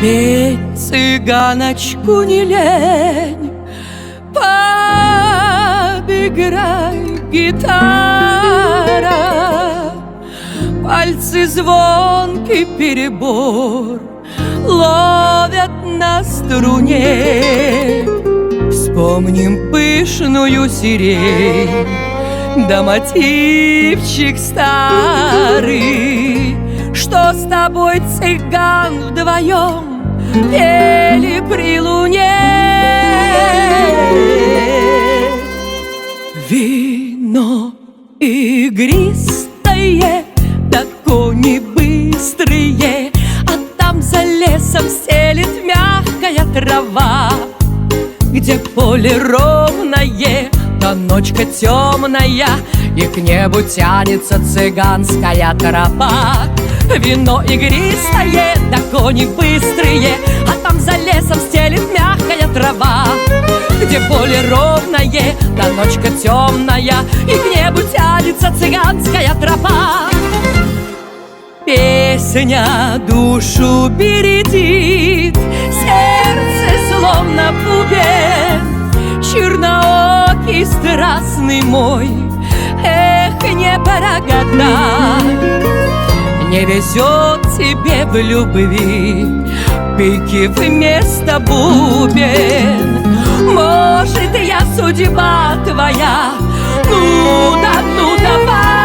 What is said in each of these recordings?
Петь цыганочку не лень, подыграй, гитара. Пальцы звонкий перебор ловят на струне. Вспомним пышную сирень, да мотивчик старый, что с тобой, цыган, вдвоем пели при луне. Вино игристое, да кони быстрые, а там за лесом стелет мягкая трава, где поле ровное, да ночка темная, и к небу тянется цыганская тропа. Вино игристое, да кони быстрые, а там за лесом стелет мягкая трава, где поле ровное, да ночка темная, и к небу тянется цыганская тропа. Песня душу бередит, сердце словно бубен. Черноокий страстный мой, эх, не прогадать. Не везет тебе в любви пики вместо бубен. Может, я судьба твоя, ну да, ну давай.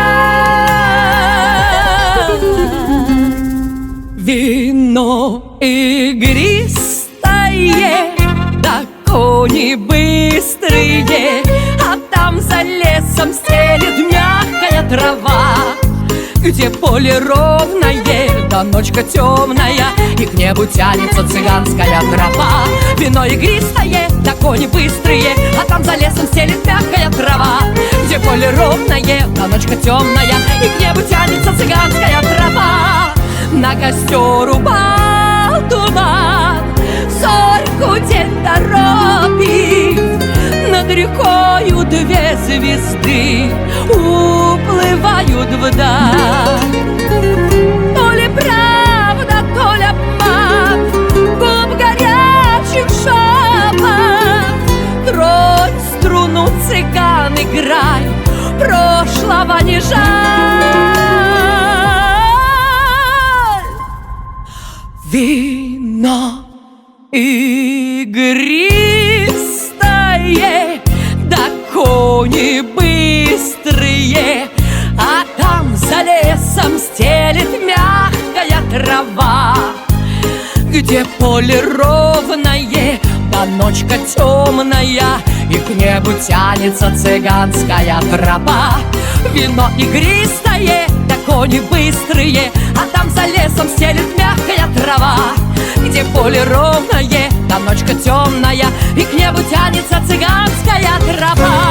Вино игристое, да кони быстрые, а там за лесом стелет мягкая трава, где поле ровное, да ночка темная, и к небу тянется цыганская тропа. Вино игристое, да кони быстрые, а там за лесом стелет мягкая трава, где поле ровное, да ночка темная, и к небу тянется цыганская тропа. На костер упал туман, зорьку день торопит, над рекою две звезды уплывают вдаль. То ли правда, то ли обман, губ горячих шепот. Тронь струну, цыган, играй, прошлого не жаль. Вино игристое, да кони быстрые, а там за лесом стелет мягкая трава, где поле ровное, да ночка темная, и к небу тянется цыганская тропа. Вино игристое, да кони быстрые, а там за лесом стелет мягкая трава, где поле ровное, да ночка темная, и к небу тянется цыганская тропа.